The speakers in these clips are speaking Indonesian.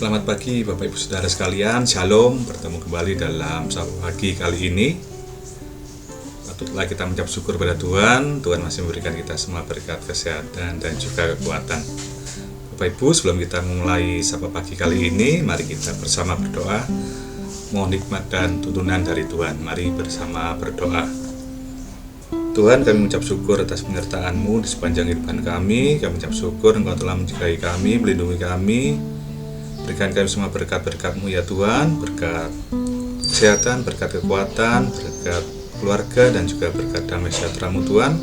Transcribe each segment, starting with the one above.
Selamat pagi Bapak Ibu Saudara sekalian, Shalom. Bertemu kembali dalam Sapa Pagi kali ini. Patutlah kita mengucap syukur pada Tuhan. Tuhan masih memberikan kita semua berkat kesehatan dan juga kekuatan. Bapak Ibu, sebelum kita memulai Sapa Pagi kali ini, mari kita bersama berdoa. Mohon hikmat dan tuntunan dari Tuhan. Mari bersama berdoa. Tuhan, kami mengucap syukur atas penyertaan-Mu di sepanjang kehidupan kami. Kami mengucap syukur Engkau telah menjagai kami, melindungi kami. Berikan kami semua berkat-berkat-Mu ya Tuhan, berkat kesehatan, berkat kekuatan, berkat keluarga, dan juga berkat damai sejahtera-Mu Tuhan.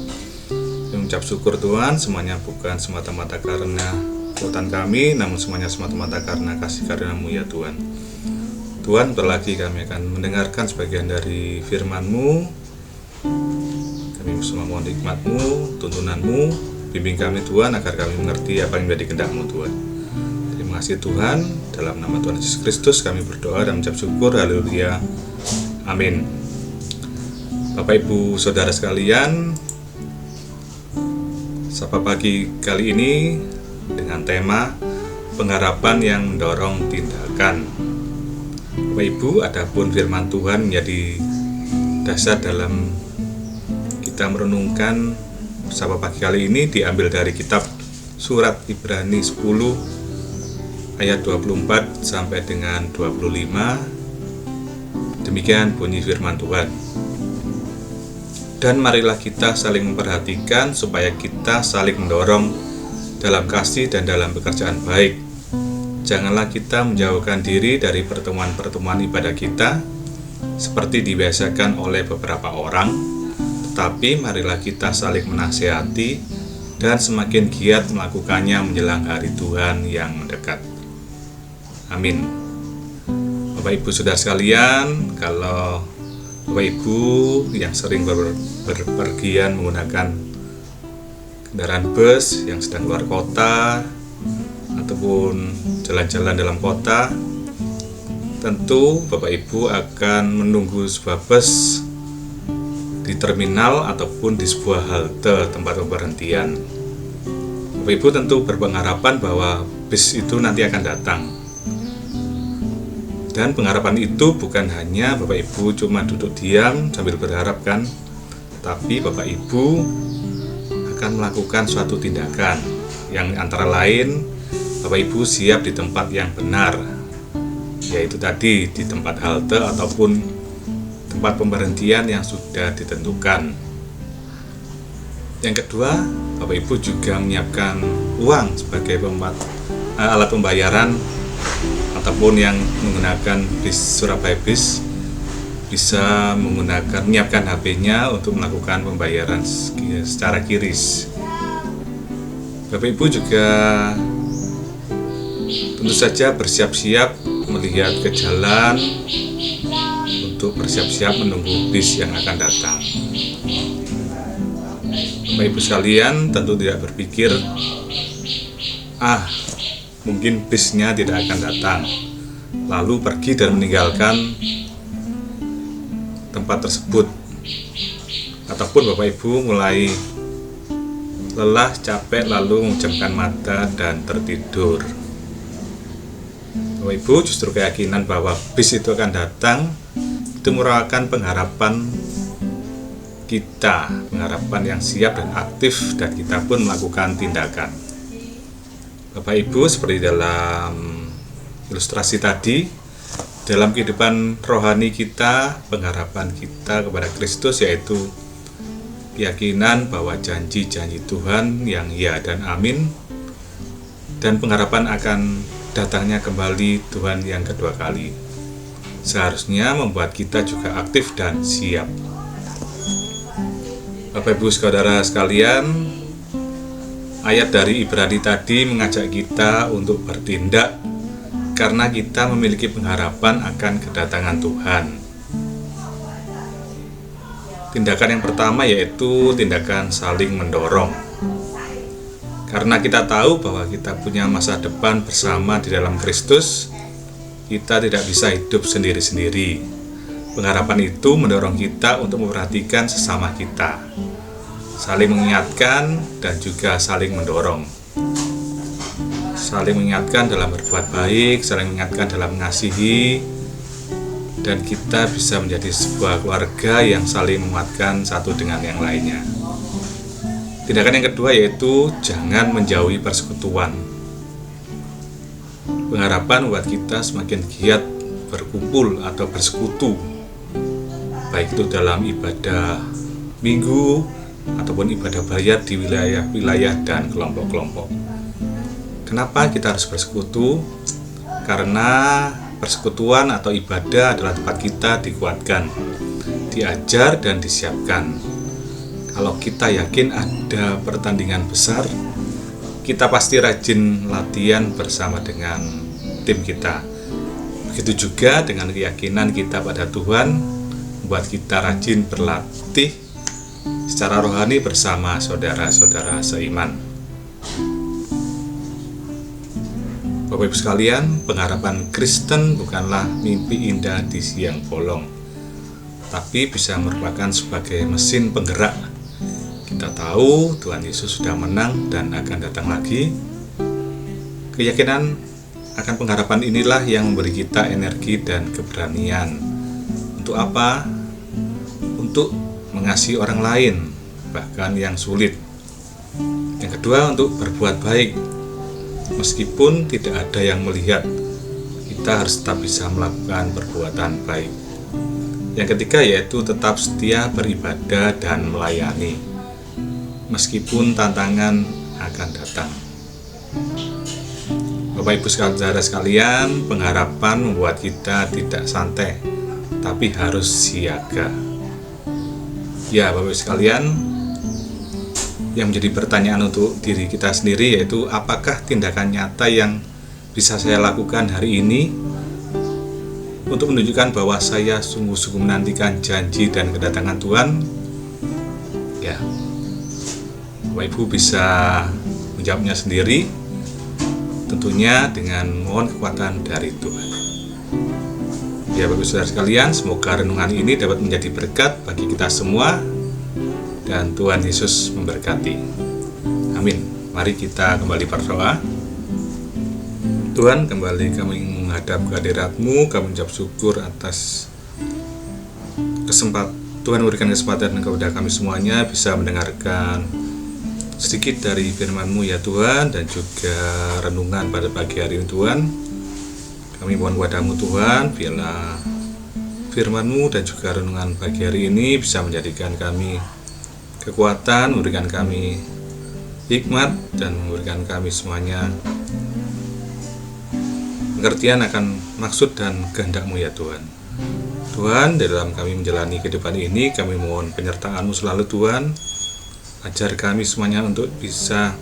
Kami mengucap syukur Tuhan, semuanya bukan semata-mata karena kekuatan kami, namun semuanya semata-mata karena kasih karunia-Mu ya Tuhan. Tuhan, berlagi kami akan mendengarkan sebagian dari firman-Mu. Kami semua mohon hikmat-Mu, tuntunan-Mu, bimbing kami Tuhan agar kami mengerti apa yang menjadi kehendak-Mu Tuhan. Terima kasih Tuhan, dalam nama Tuhan Yesus Kristus kami berdoa dan mengucap syukur, haleluya, amin. Bapak Ibu Saudara sekalian, Sapa Pagi kali ini dengan tema pengharapan yang mendorong tindakan. Bapak Ibu, adapun firman Tuhan menjadi dasar dalam kita merenungkan Sapa Pagi kali ini diambil dari kitab surat Ibrani 10 ayat 24 sampai dengan 25. Demikian bunyi firman Tuhan. Dan marilah kita saling memperhatikan supaya kita saling mendorong dalam kasih dan dalam pekerjaan baik. Janganlah kita menjauhkan diri dari pertemuan-pertemuan ibadah kita seperti dibiasakan oleh beberapa orang, tetapi marilah kita saling menasihati dan semakin giat melakukannya menjelang hari Tuhan yang mendekat. Amin. Bapak Ibu Saudara sekalian, kalau Bapak Ibu yang sering berpergian menggunakan kendaraan bus yang sedang keluar kota ataupun jalan-jalan dalam kota, tentu Bapak Ibu akan menunggu sebuah bus di terminal ataupun di sebuah halte tempat pemberhentian. Bapak Ibu tentu berpengharapan bahwa bus itu nanti akan datang. Dan pengharapan itu bukan hanya Bapak Ibu cuma duduk diam sambil berharap kan, tapi Bapak Ibu akan melakukan suatu tindakan yang antara lain Bapak Ibu siap di tempat yang benar, yaitu tadi di tempat halte ataupun tempat pemberhentian yang sudah ditentukan. Yang kedua, Bapak Ibu juga menyiapkan uang sebagai alat pembayaran, ataupun yang menggunakan bis Surabaya Bis bisa menyiapkan HP-nya untuk melakukan pembayaran secara QRIS. Bapak Ibu juga tentu saja bersiap-siap melihat ke jalan untuk bersiap-siap menunggu bis yang akan datang. Bapak Ibu sekalian tentu tidak berpikir mungkin bisnya tidak akan datang, lalu pergi dan meninggalkan tempat tersebut. Ataupun Bapak Ibu mulai lelah, capek, lalu memejamkan mata dan tertidur. Bapak Ibu, justru keyakinan bahwa bis itu akan datang itu merupakan pengharapan kita, pengharapan yang siap dan aktif, dan kita pun melakukan tindakan. Bapak Ibu, seperti dalam ilustrasi tadi, dalam kehidupan rohani kita, pengharapan kita kepada Kristus yaitu keyakinan bahwa janji-janji Tuhan yang ya dan amin, dan pengharapan akan datangnya kembali Tuhan yang kedua kali, seharusnya membuat kita juga aktif dan siap. Bapak Ibu Saudara sekalian, ayat dari Ibrani tadi mengajak kita untuk bertindak karena kita memiliki pengharapan akan kedatangan Tuhan. Tindakan yang pertama yaitu tindakan saling mendorong. Karena kita tahu bahwa kita punya masa depan bersama di dalam Kristus, kita tidak bisa hidup sendiri-sendiri. Pengharapan itu mendorong kita untuk memperhatikan sesama kita, saling mengingatkan dan juga saling mendorong. saling mengingatkan dalam berbuat baik, saling mengingatkan dalam mengasihi, dan kita bisa menjadi sebuah keluarga yang saling menguatkan satu dengan yang lainnya. Tindakan yang kedua yaitu jangan menjauhi persekutuan. Pengharapan buat kita semakin giat berkumpul atau bersekutu, baik itu dalam ibadah minggu ataupun ibadah bayar di wilayah-wilayah dan kelompok-kelompok. Kenapa kita harus bersekutu? Karena persekutuan atau ibadah adalah tempat kita dikuatkan, diajar dan disiapkan. Kalau kita yakin ada pertandingan besar, kita pasti rajin latihan bersama dengan tim kita. Begitu juga dengan keyakinan kita pada Tuhan, membuat kita rajin berlatih secara rohani bersama saudara-saudara seiman. Bapak Ibu sekalian, pengharapan Kristen bukanlah mimpi indah di siang bolong, tapi bisa merupakan sebagai mesin penggerak. Kita tahu Tuhan Yesus sudah menang dan akan datang lagi. Keyakinan akan pengharapan inilah yang memberi kita energi dan keberanian. Untuk apa? Untuk mengasihi orang lain, bahkan yang sulit. Yang kedua, untuk berbuat baik. Meskipun tidak ada yang melihat, kita harus tetap bisa melakukan perbuatan baik. Yang ketiga yaitu tetap setia beribadah dan melayani, meskipun tantangan akan datang. Bapak Ibu saudara sekalian, pengharapan membuat kita tidak santai, tapi harus siaga. Ya Bapak Ibu sekalian, yang menjadi pertanyaan untuk diri kita sendiri yaitu apakah tindakan nyata yang bisa saya lakukan hari ini untuk menunjukkan bahwa saya sungguh-sungguh menantikan janji dan kedatangan Tuhan? Ya, Bapak Ibu bisa menjawabnya sendiri, tentunya dengan mohon kekuatan dari Tuhan. Ya Bapak Ibu saudara sekalian, semoga renungan ini dapat menjadi berkat bagi kita semua, dan Tuhan Yesus memberkati. Amin. Mari kita kembali berdoa. Tuhan, kembali kami menghadap kehadirat-Mu, kami mengucap syukur atas Tuhan memberikan kesempatan kepada kami semuanya bisa mendengarkan sedikit dari firman-Mu ya Tuhan, dan juga renungan pada pagi hari ini Tuhan. Kami mohon kepada-Mu Tuhan, biarlah firman-Mu dan juga renungan pagi hari ini bisa menjadikan kami kekuatan, memberikan kami hikmat, dan memberikan kami semuanya pengertian akan maksud dan kehendak-Mu ya Tuhan. Tuhan, dalam kami menjalani kehidupan ini, kami mohon penyertaan-Mu selalu Tuhan. Ajar kami semuanya untuk bisa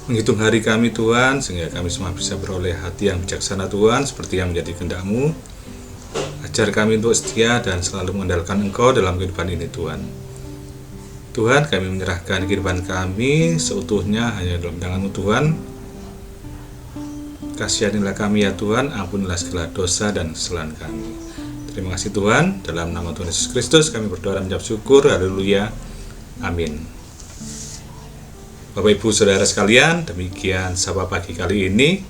menghitung hari kami Tuhan, sehingga kami semua bisa beroleh hati yang bijaksana Tuhan, seperti yang menjadi kehendak-Mu. Ajar kami untuk setia dan selalu mengandalkan Engkau dalam kehidupan ini Tuhan. Tuhan, kami menyerahkan kehidupan kami seutuhnya hanya dalam tangan-Mu Tuhan. Kasihanilah kami ya Tuhan, ampunilah segala dosa dan kesalahan kami. Terima kasih Tuhan, dalam nama Tuhan Yesus Kristus kami berdoa dan mengucap syukur, haleluya, amin. Bapak Ibu Saudara sekalian, demikian Sapa Pagi kali ini.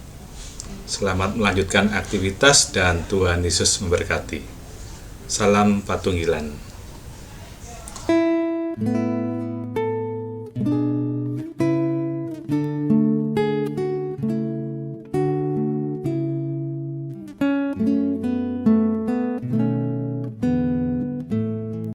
Selamat melanjutkan aktivitas dan Tuhan Yesus memberkati. Salam Patunggilan.